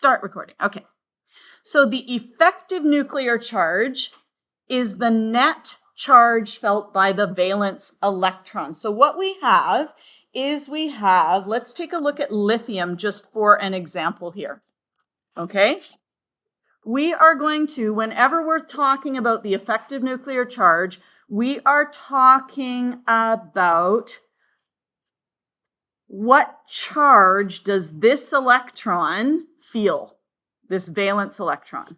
Start recording. Okay. So the effective nuclear charge is the net charge felt by the valence electron. So what we have is let's take a look at lithium just for an example here. Okay? We are going to, whenever we're talking about the effective nuclear charge, we are talking about what charge does this electron feel, this valence electron.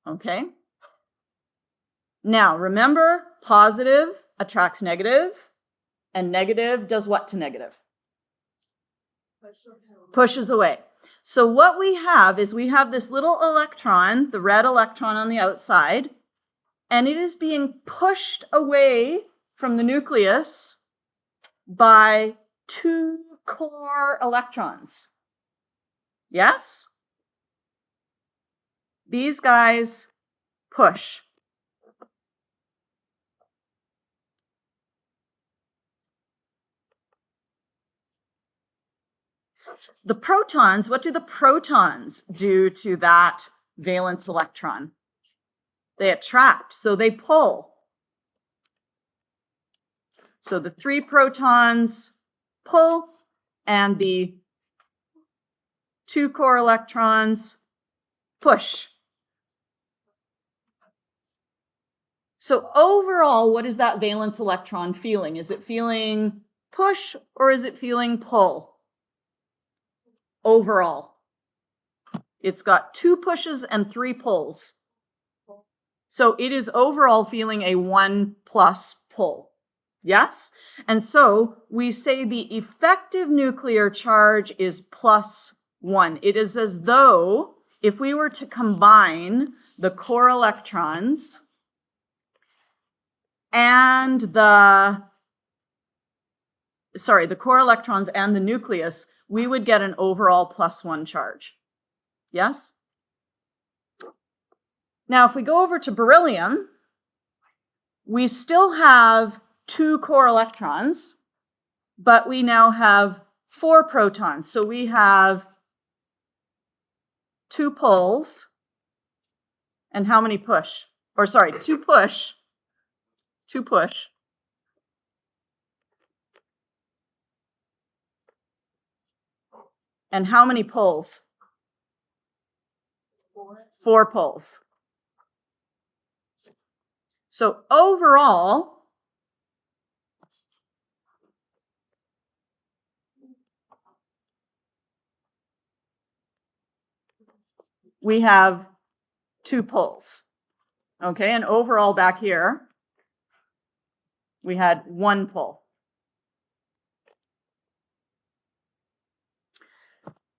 Okay? Now, remember, positive attracts negative, and negative does what to negative? Pushes away. So what we have is we have this little electron, the red electron on the outside, and it is being pushed away from the nucleus by 2 core electrons. Yes? These guys push. The protons, what do the protons do to that valence electron? They attract, so they pull. So the 3 protons pull, and the 2 core electrons push. So overall, what is that valence electron feeling? Is it feeling push or is it feeling pull? Overall. It's got 2 pushes and 3 pulls. So it is overall feeling a 1+ pull. Yes? And so we say the effective nuclear charge is +1. It is as though if we were to combine the core electrons and the core electrons and the nucleus, we would get an overall +1 charge. Yes? Now, if we go over to beryllium, we still have 2 core electrons, but we now have 4 protons. So we have 2 pulls, and how many push? Or sorry, 2 push. 2 push. And how many pulls? 4 pulls. So overall, we have 2 pulls. Okay, and overall back here, we had 1 pull.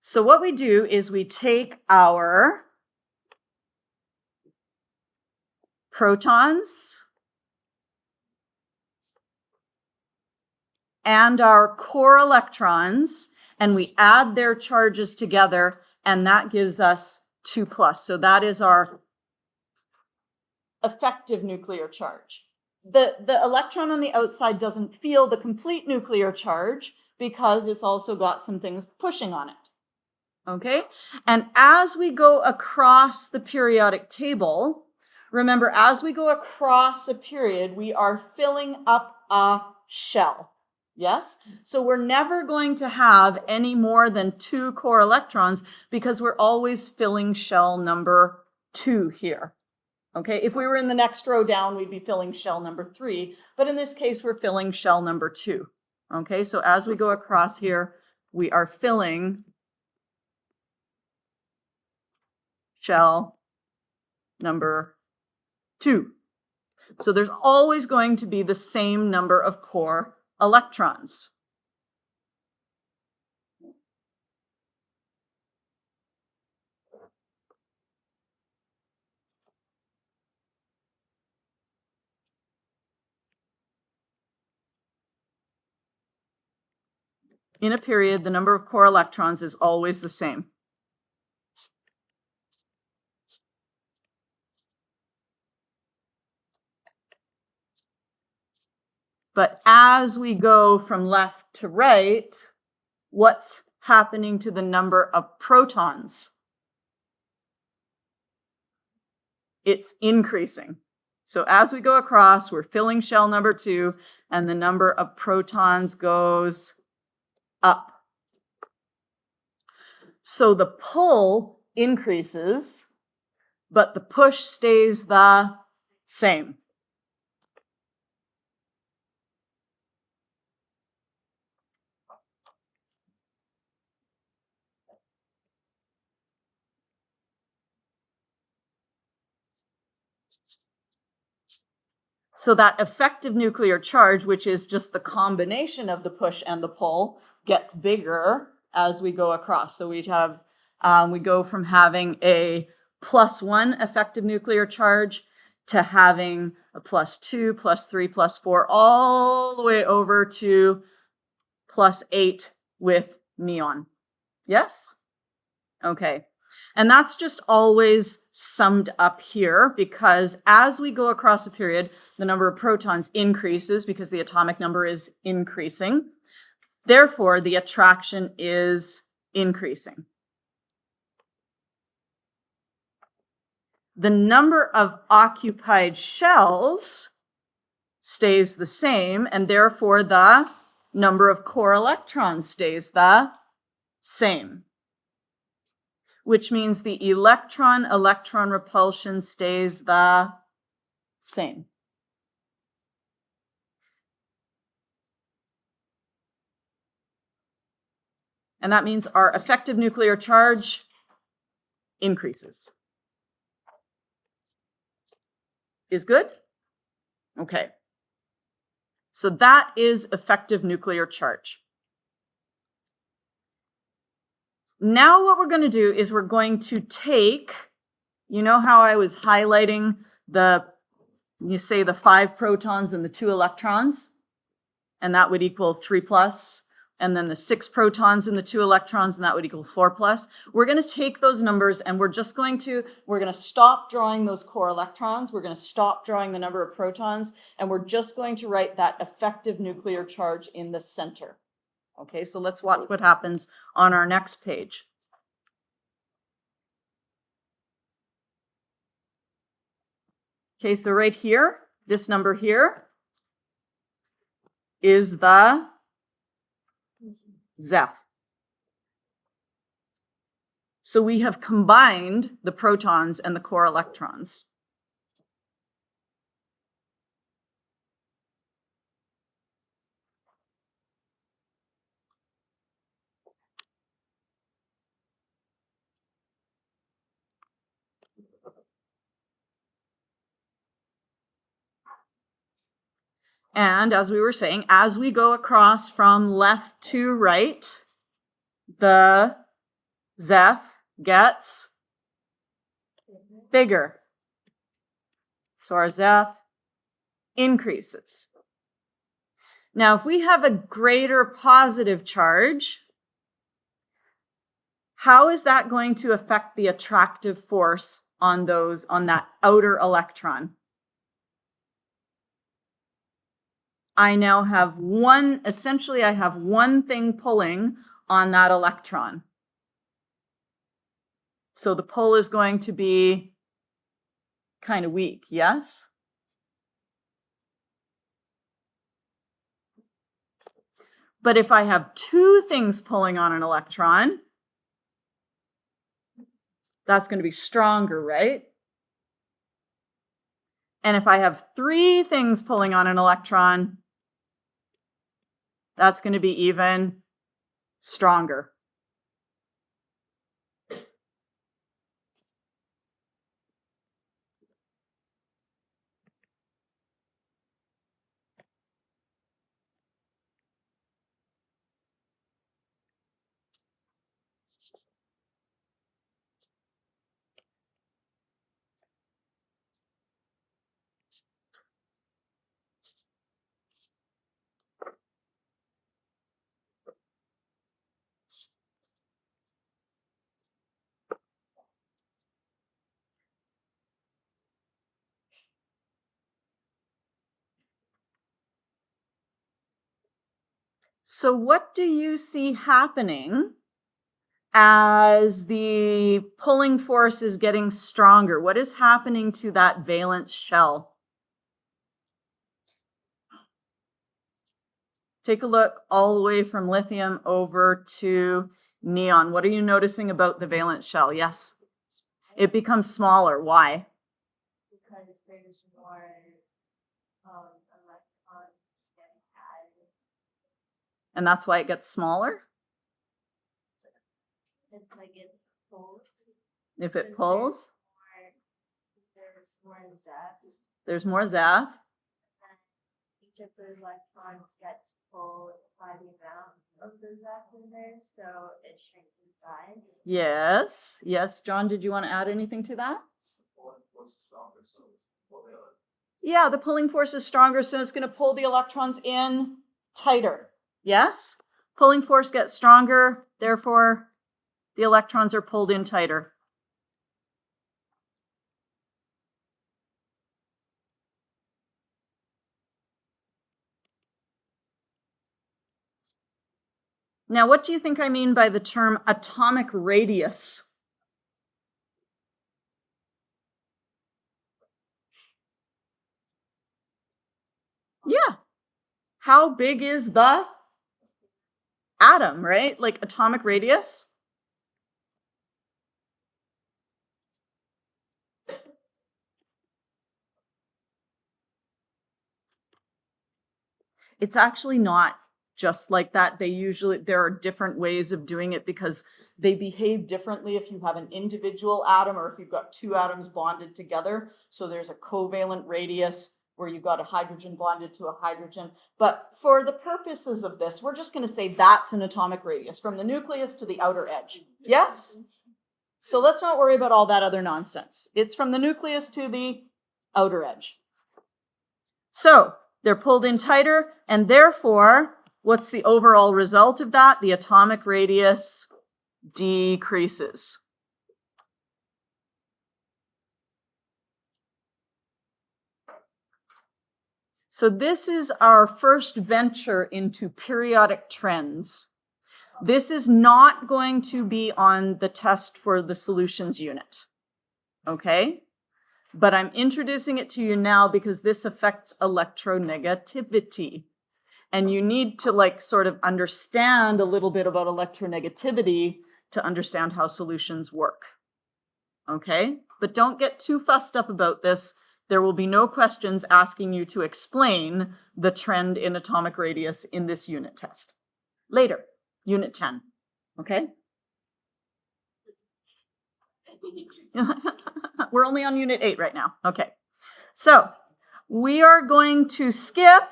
So what we do is we take our protons and our core electrons, and we add their charges together, and that gives us 2+. So that is our effective nuclear charge. The electron on the outside doesn't feel the complete nuclear charge because it's also got some things pushing on it. Okay? And as we go across the periodic table, remember, as we go across a period, we are filling up a shell. Yes? So we're never going to have any more than 2 core electrons because we're always filling shell number 2 here. Okay? If we were in the next row down, we'd be filling shell number 3. But in this case, we're filling shell number 2. Okay? So as we go across here, we are filling shell number 2. So there's always going to be the same number of core electrons. In a period, the number of core electrons is always the same. But as we go from left to right, what's happening to the number of protons? It's increasing. So as we go across, we're filling shell number 2, and the number of protons goes up. So the pull increases, but the push stays the same. So that effective nuclear charge, which is just the combination of the push and the pull, gets bigger as we go across. So we go from having a +1 effective nuclear charge to having a +2, +3, +4, all the way over to +8 with neon. Yes? Okay. And that's just always summed up here, because as we go across a period, the number of protons increases because the atomic number is increasing. Therefore, the attraction is increasing. The number of occupied shells stays the same, and therefore the number of core electrons stays the same, which means the electron-electron repulsion stays the same. And that means our effective nuclear charge increases. Is good? Okay. So that is effective nuclear charge. Now what we're going to do is we're going to take, you know how I was highlighting the 5 protons and the 2 electrons? And that would equal 3+. And then the 6 protons and the 2 electrons, and that would equal 4+. We're going to take those numbers and we're going to stop drawing those core electrons. We're going to stop drawing the number of protons, and we're just going to write that effective nuclear charge in the center. Okay, so let's watch what happens on our next page. Okay, so right here, this number here is the Zeff. So we have combined the protons and the core electrons. And as we were saying, as we go across from left to right, the Zeff gets bigger. So our Zeff increases. Now, if we have a greater positive charge, how is that going to affect the attractive force on that outer electron? I now have essentially I have one thing pulling on that electron. So the pull is going to be kind of weak, yes? But if I have 2 things pulling on an electron, that's going to be stronger, right? And if I have 3 things pulling on an electron, that's going to be even stronger. So what do you see happening as the pulling force is getting stronger? What is happening to that valence shell? Take a look all the way from lithium over to neon. What are you noticing about the valence shell? Yes. It becomes smaller. Why? Because there's more electrons getting added. And that's why it gets smaller? It's like it pulls. If it pulls? There's more Zeff. There's more Zeff. Each of the electrons gets pulled by the amount of the Zeff in there, so it shrinks in size. Yes. Yes, John, did you want to add anything to that? Yeah, the pulling force is stronger, so it's going to pull the electrons in tighter. Yes? Pulling force gets stronger, therefore the electrons are pulled in tighter. Now, what do you think I mean by the term atomic radius? Yeah. How big is the atom, right? Like atomic radius? It's actually not just like that. There are different ways of doing it because they behave differently if you have an individual atom or if you've got two atoms bonded together. So there's a covalent radius where you've got a hydrogen bonded to a hydrogen. But for the purposes of this, we're just going to say that's an atomic radius from the nucleus to the outer edge. Yes? So let's not worry about all that other nonsense. It's from the nucleus to the outer edge. So they're pulled in tighter, and therefore, what's the overall result of that? The atomic radius decreases. So this is our first venture into periodic trends. This is not going to be on the test for the solutions unit, okay? But I'm introducing it to you now because this affects electronegativity. And you need to sort of understand a little bit about electronegativity to understand how solutions work. Okay? But don't get too fussed up about this. There will be no questions asking you to explain the trend in atomic radius in this unit test. Later, unit 10. Okay? We're only on unit 8 right now. Okay. So we are going to skip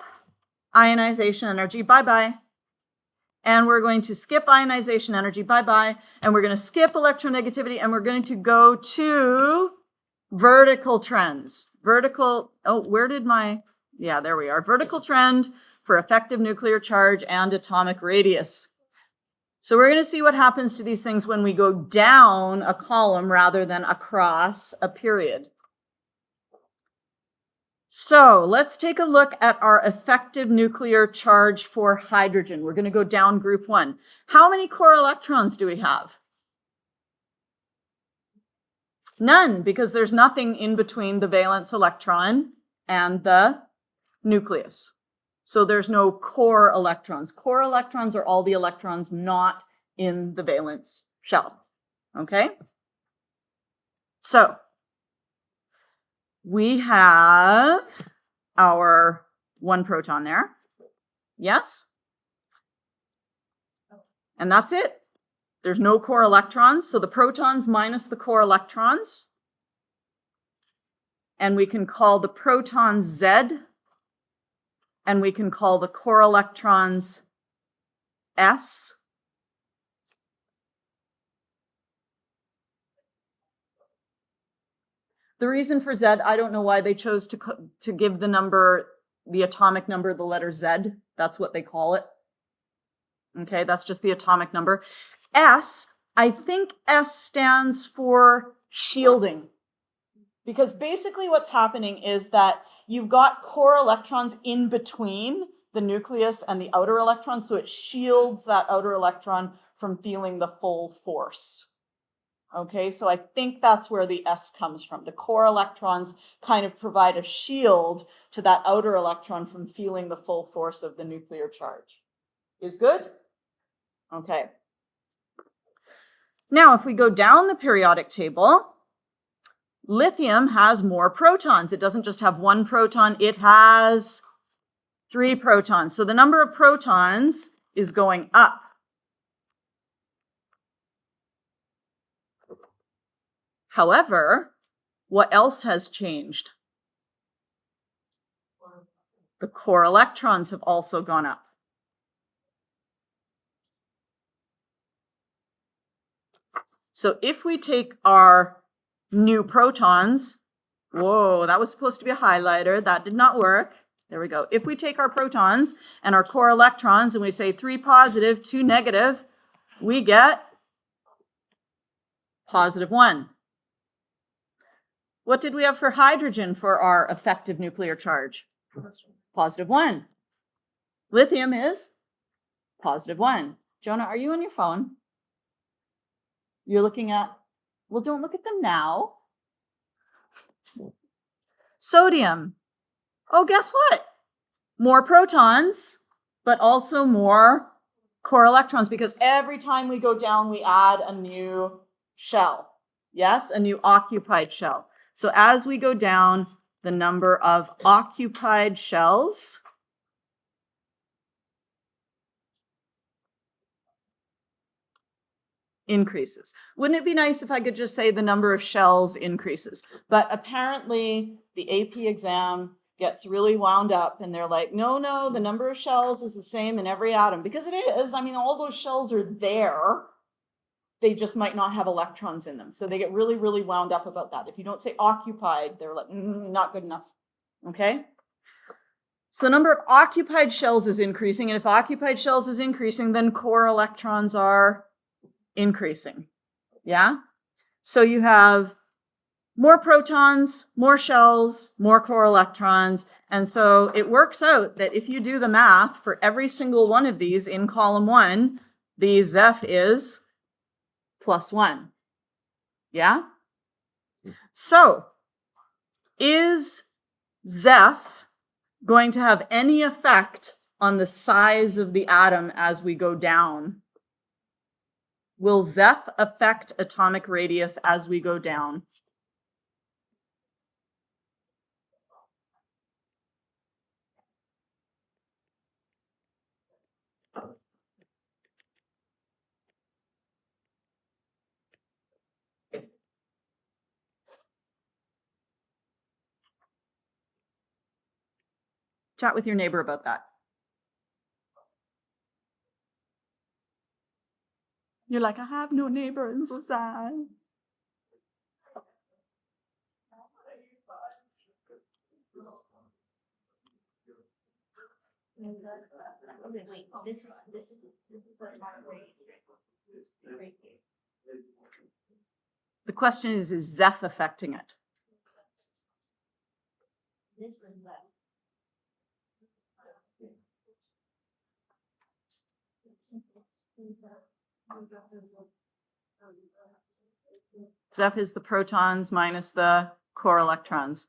ionization energy, bye-bye. And we're going to skip ionization energy, bye-bye. And we're going to skip electronegativity, and we're going to go to vertical trends. Vertical, there we are. Vertical trend for effective nuclear charge and atomic radius. So we're going to see what happens to these things when we go down a column rather than across a period. So let's take a look at our effective nuclear charge for hydrogen. We're going to go down group 1. How many core electrons do we have? None, because there's nothing in between the valence electron and the nucleus. So there's no core electrons. Core electrons are all the electrons not in the valence shell. Okay? So we have our 1 proton there. Yes? And that's it. There's no core electrons, so the protons minus the core electrons. And we can call the protons Z, and we can call the core electrons S. The reason for Z, I don't know why they chose to give the number, the atomic number, the letter Z. That's what they call it. Okay, that's just the atomic number. S, I think S stands for shielding. Because basically what's happening is that you've got core electrons in between the nucleus and the outer electron, so it shields that outer electron from feeling the full force. Okay, so I think that's where the S comes from. The core electrons kind of provide a shield to that outer electron from feeling the full force of the nuclear charge. Is good? Okay. Now, if we go down the periodic table, lithium has more protons. It doesn't just have one proton, it has 3 protons. So the number of protons is going up. However, what else has changed? The core electrons have also gone up. So if we take our new protons, whoa, that was supposed to be a highlighter. That did not work. There we go. If we take our protons and our core electrons and we say 3 positive, 2 negative, we get +1. What did we have for hydrogen for our effective nuclear charge? +1. Lithium is +1. Jonah, are you on your phone? You're looking at, well, don't look at them now. Sodium. Oh, guess what? More protons, but also more core electrons, because every time we go down, we add a new shell. Yes, a new occupied shell. So as we go down, the number of occupied shells increases. Wouldn't it be nice if I could just say the number of shells increases? But apparently the AP exam gets really wound up and they're like, no, the number of shells is the same in every atom, because it is. I mean, all those shells are there. They just might not have electrons in them. So they get really, really wound up about that. If you don't say occupied, they're like, not good enough. Okay? So the number of occupied shells is increasing. And if occupied shells is increasing, then core electrons are increasing. Yeah? So you have more protons, more shells, more core electrons. And so it works out that if you do the math for every single one of these in column 1, the Zeff is +1. Yeah? So is Zeff going to have any effect on the size of the atom as we go down? Will Zeff affect atomic radius as we go down? Chat with your neighbor about that. You're like, I have no neighbor, and so sad. Wait, this is right here. The question is Zeff affecting it? This was left. Zeff is the protons minus the core electrons.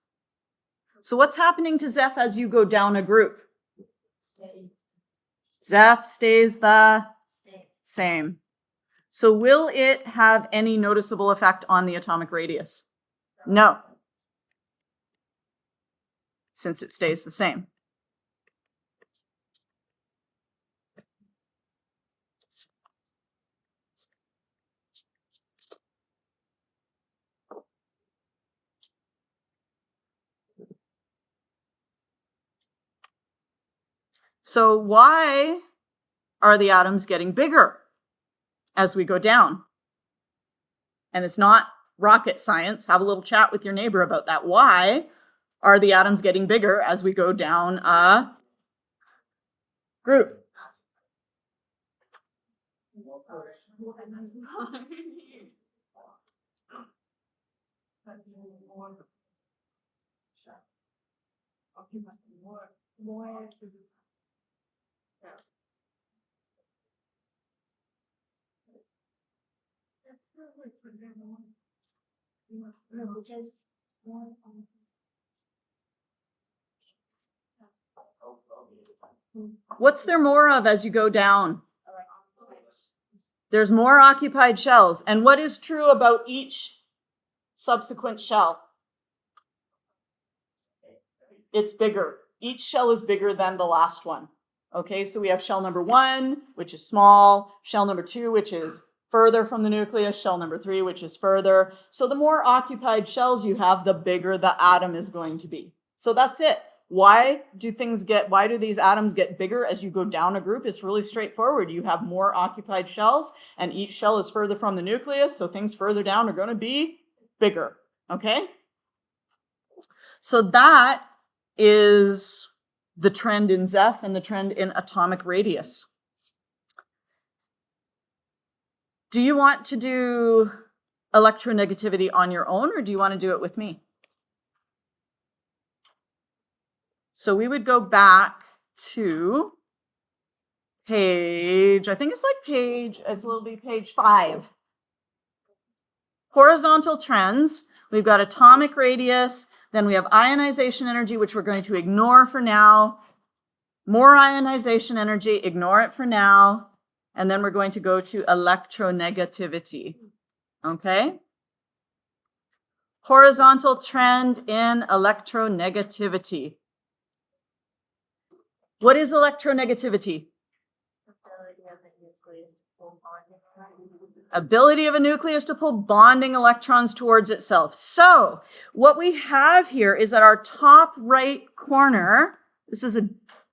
So what's happening to Zeff as you go down a group? Zeff stays the same. So will it have any noticeable effect on the atomic radius? No, since it stays the same. So why are the atoms getting bigger as we go down? And it's not rocket science. Have a little chat with your neighbor about that. Why are the atoms getting bigger as we go down a group? Because What's there more of as you go down? There's more occupied shells. And what is true about each subsequent shell? It's bigger. Each shell is bigger than the last one. Okay, so we have shell number 1, which is small, shell number 2, which is further from the nucleus, shell number 3, which is further. So the more occupied shells you have, the bigger the atom is going to be. So that's it. Why do these atoms get bigger as you go down a group? It's really straightforward. You have more occupied shells, and each shell is further from the nucleus, so things further down are going to be bigger. Okay? So that is the trend in Zeff and the trend in atomic radius. Do you want to do electronegativity on your own, or do you want to do it with me? So we would go back to page, I think it's like it'll be page 5. Horizontal trends. We've got atomic radius, then we have ionization energy, which we're going to ignore for now. More ionization energy, ignore it for now. And then we're going to go to electronegativity. Okay? Horizontal trend in electronegativity. What is electronegativity? Ability of a nucleus to pull bonding electrons towards itself. So what we have here is at our top right corner, this is a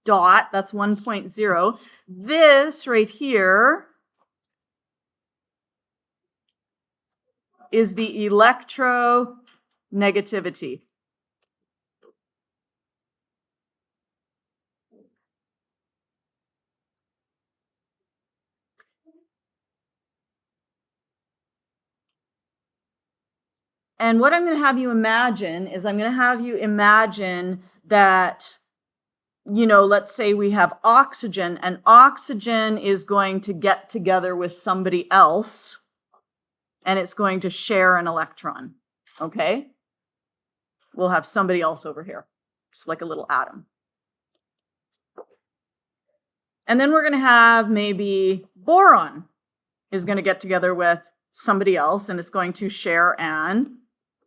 dot, that's 1.0. This right here is the electronegativity. And what I'm going to have you imagine is that, let's say we have oxygen, and oxygen is going to get together with somebody else, and it's going to share an electron, okay? We'll have somebody else over here, just like a little atom. And then we're going to have maybe boron is going to get together with somebody else, and it's going to share an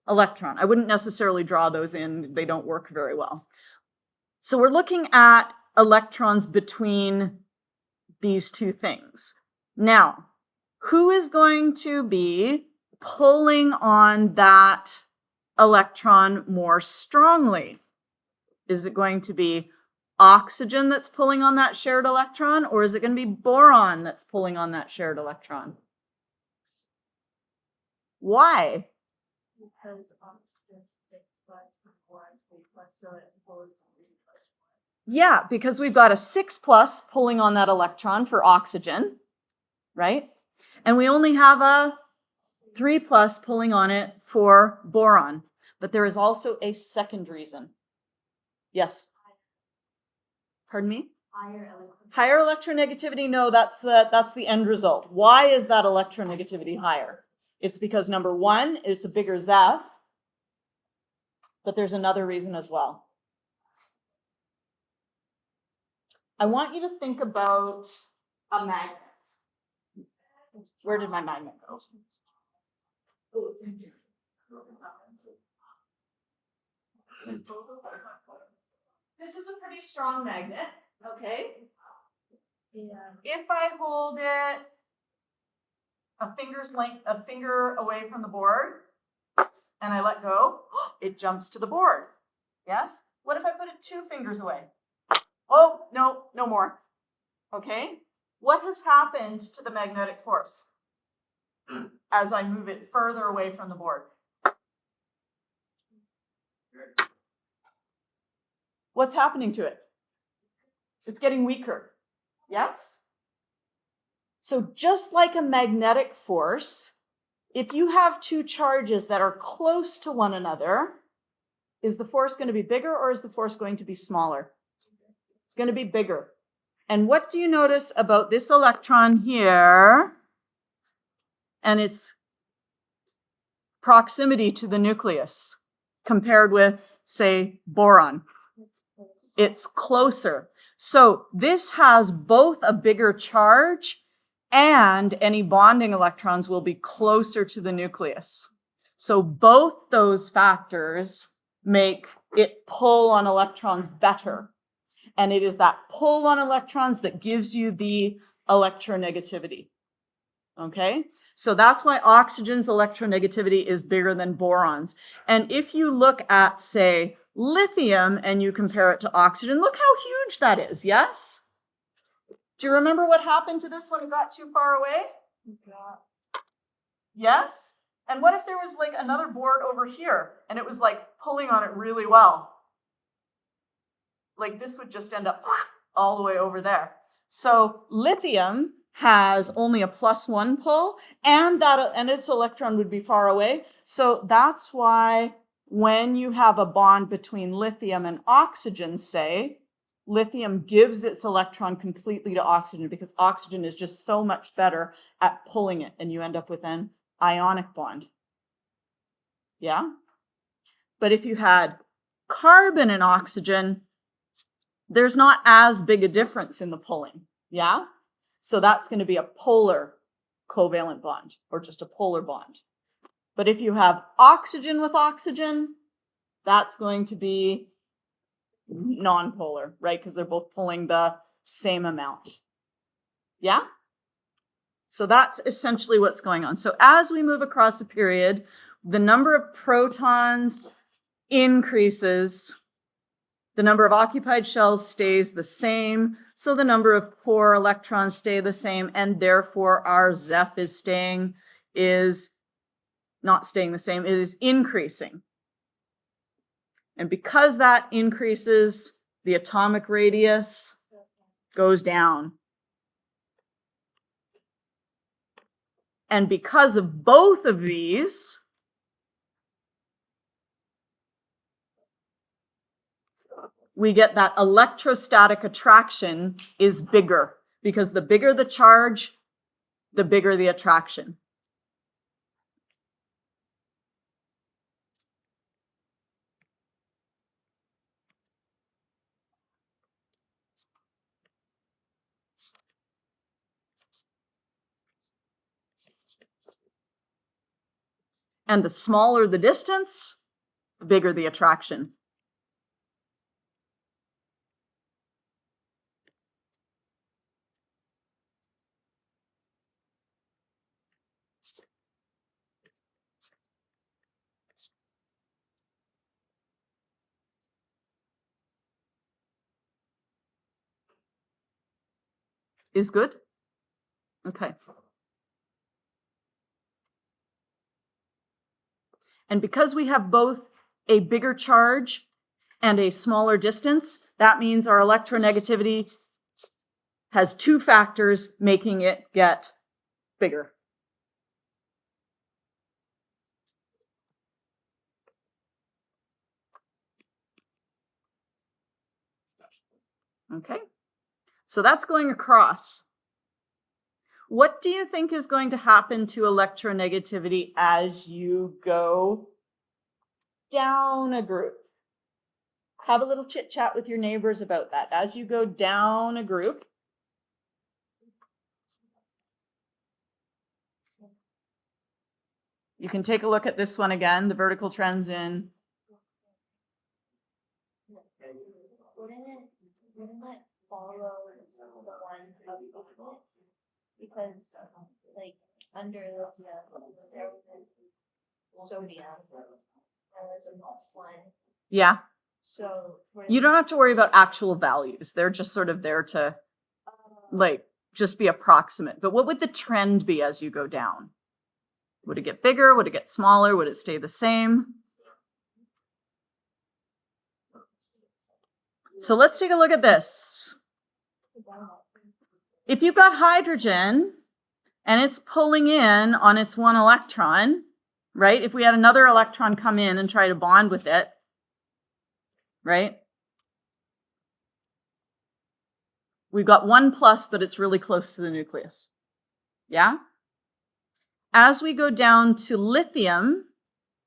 electron. I wouldn't necessarily draw those in. They don't work very well. So we're looking at electrons between these two things. Now, who is going to be pulling on that electron more strongly? Is it going to be oxygen that's pulling on that shared electron, or is it going to be boron that's pulling on that shared electron? Why? Because oxygen 6 plus and boron 3 plus, so it pulls 3 plus 1. Yeah, because we've got a 6 plus pulling on that electron for oxygen, right? And we only have a 3 plus pulling on it for boron. But there is also a second reason. Yes? Pardon me? Higher electronegativity? No, that's the end result. Why is that electronegativity higher? It's because, number 1, it's a bigger Zeff, but there's another reason as well. I want you to think about a magnet. Where did my magnet go? Oh, it's in here. This is a pretty strong magnet, okay? Yeah. If I hold it a finger away from the board, and I let go, it jumps to the board. Yes? What if I put it 2 fingers away? Oh, no, no more. Okay? What has happened to the magnetic force as I move it further away from the board? What's happening to it? It's getting weaker. Yes? So just like a magnetic force, if you have 2 charges that are close to one another, is the force going to be bigger or is the force going to be smaller? It's going to be bigger. And what do you notice about this electron here? And it's proximity to the nucleus compared with, say, boron? It's closer. So this has both a bigger charge and any bonding electrons will be closer to the nucleus. So both those factors make it pull on electrons better. And it is that pull on electrons that gives you the electronegativity. Okay? So that's why oxygen's electronegativity is bigger than boron's. And if you look at, say, lithium and you compare it to oxygen, look how huge that is, yes? Do you remember what happened to this when it got too far away? Yeah. Yes? And what if there was like another board over here and it was like pulling on it really well? Like this would just end up all the way over there. So lithium has only a +1 pull and its electron would be far away. So that's why when you have a bond between lithium and oxygen, say, lithium gives its electron completely to oxygen because oxygen is just so much better at pulling it and you end up with an ionic bond. Yeah? But if you had carbon and oxygen, there's not as big a difference in the pulling. Yeah? So that's going to be a polar covalent bond or just a polar bond. But if you have oxygen with oxygen, that's going to be non-polar, right? Because they're both pulling the same amount. Yeah? So that's essentially what's going on. So as we move across the period, the number of protons increases, the number of occupied shells stays the same, so the number of poor electrons stay the same, and therefore our Zeff is not staying the same, it is increasing. And because that increases, the atomic radius goes down. And because of both of these, we get that electrostatic attraction is bigger, because the bigger the charge, the bigger the attraction. And the smaller the distance, the bigger the attraction. Is good? Okay. And because we have both a bigger charge and a smaller distance, that means our electronegativity has two factors making it get bigger. Okay, so that's going across. What do you think is going to happen to electronegativity as you go down a group? Have a little chit chat with your neighbors about that. As you go down a group, you can take a look at this one again, the vertical trends in. Wouldn't it follow the one of it? Because like under lithium, there was sodium, and there's a +1. Yeah. So you don't have to worry about actual values. They're just sort of there to like just be approximate. But what would the trend be as you go down? Would it get bigger? Would it get smaller? Would it stay the same? So let's take a look at this. If you've got hydrogen and it's pulling in on its one electron, right? If we had another electron come in and try to bond with it, right? We've got 1+, but it's really close to the nucleus. Yeah? As we go down to lithium,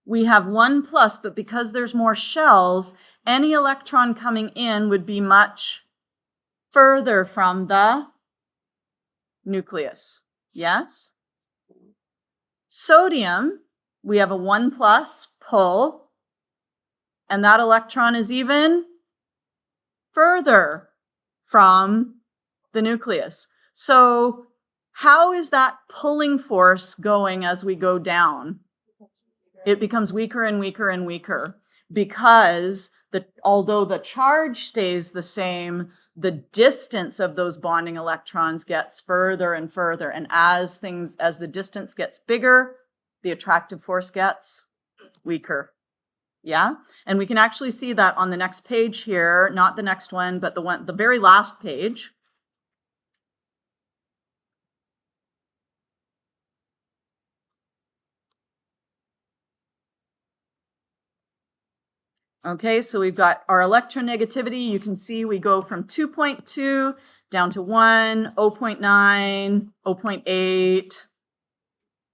we have 1 plus, but because there's more shells, any electron coming in would be much further from the nucleus. Yes? Sodium, we have a 1 plus pull, and that electron is even further from the nucleus. So how is that pulling force going as we go down? It becomes weaker and weaker and weaker because although the charge stays the same, the distance of those bonding electrons gets further and further. And as the distance gets bigger, the attractive force gets weaker. Yeah? And we can actually see that on the next page here, not the next one, but the very last page. Okay, so we've got our electronegativity. You can see we go from 2.2 down to 1, 0.9, 0.8,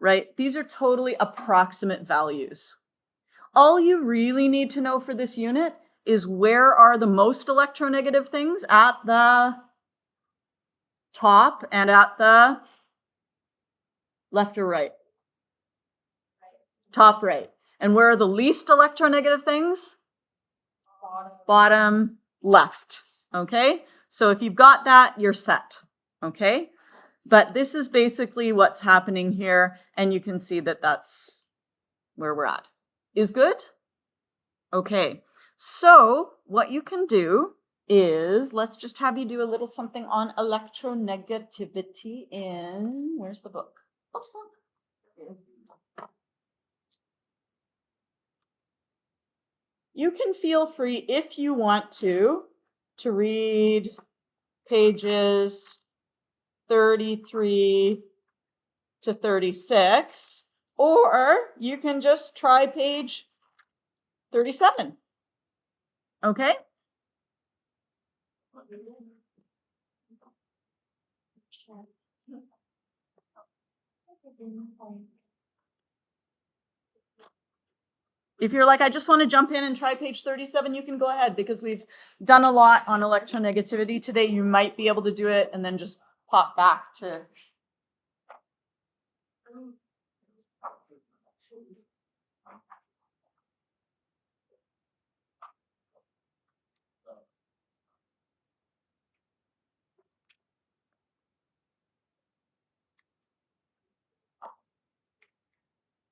right? These are totally approximate values. All you really need to know for this unit is where are the most electronegative things at the top and at the left or right? Top right. And where are the least electronegative things? Bottom left. Okay? So if you've got that, you're set. Okay? But this is basically what's happening here, and you can see that that's where we're at. Is good? Okay. So what you can do is, let's just have you do a little something on electronegativity in, where's the book? You can feel free, if you want to read pages 33 to 36, or you can just try page 37. Okay? If you're like, I just want to jump in and try page 37, you can go ahead, because we've done a lot on electronegativity today. You might be able to do it and then just pop back to.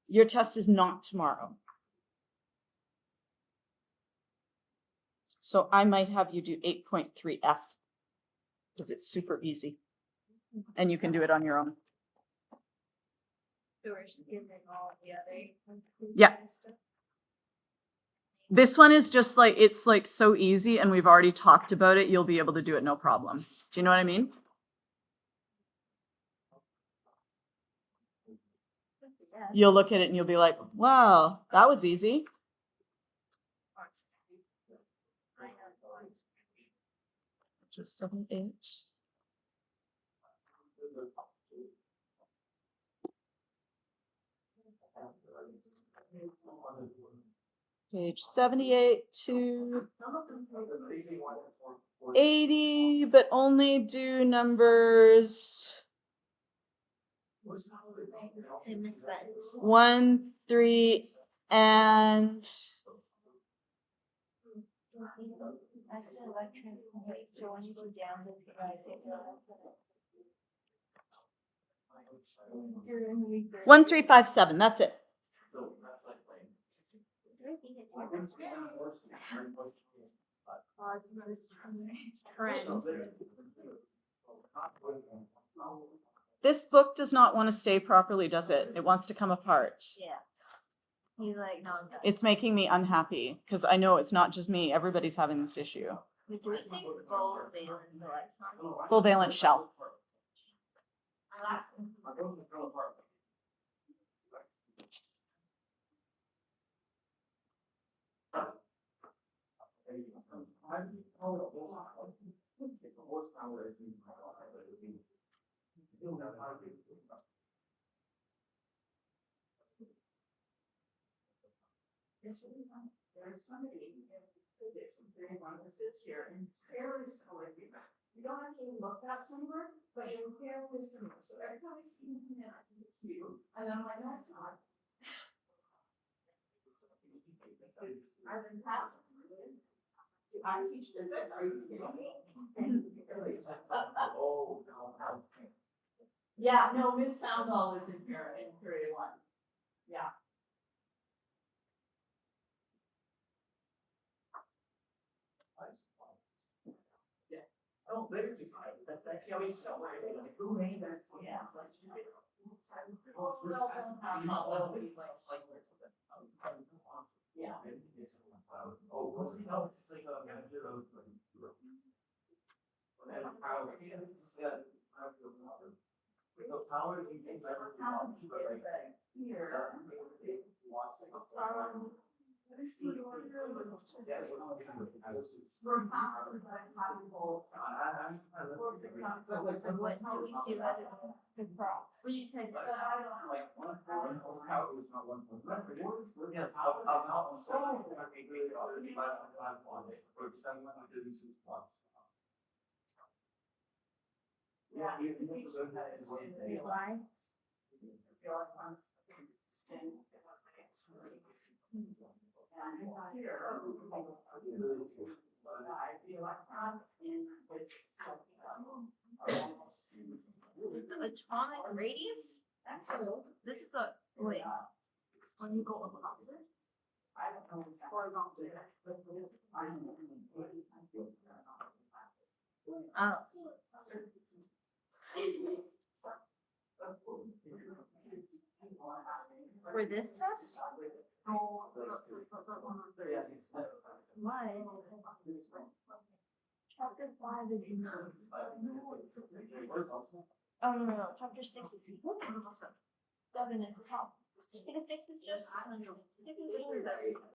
Your test is not tomorrow. So I might have you do 8.3F, because it's super easy and you can do it on your own. Yeah. This one is just like, it's like so easy, and we've already talked about it. You'll be able to do it no problem. Do you know what I mean? You'll look at it and you'll be like, wow, that was easy. Just 7, 8. Page 78 to 80, but only do numbers 1, 3, and 1, 3, 5, 7. That's it. This book does not want to stay properly, does it? It wants to come apart. Yeah. He's like, no, I'm done. It's making me unhappy, because I know it's not just me. Everybody's having this issue. Do we say full valence electron? Full valence shell. There's somebody in physics, very one who sits here and it's fairly similar. You don't actually look that similar, but you're fairly similar. So every time I see him, I think it's you. And I'm like, no, it's not. I've been happy. I teach physics. Are you kidding me? Yeah, no, Miss Soundall is in period one. Yeah. Oh, literally, that's actually, I mean, just don't worry about it. Who made this? Yeah, let's just. That's not what we like. Yeah. So what do we see as the prop? Why? The atomic radius? This is the, wait. When you go across it? Oh. For this test? Why? Chapter 5 is in Oh, no. Chapter 6 is 7 is top. Because 6 is just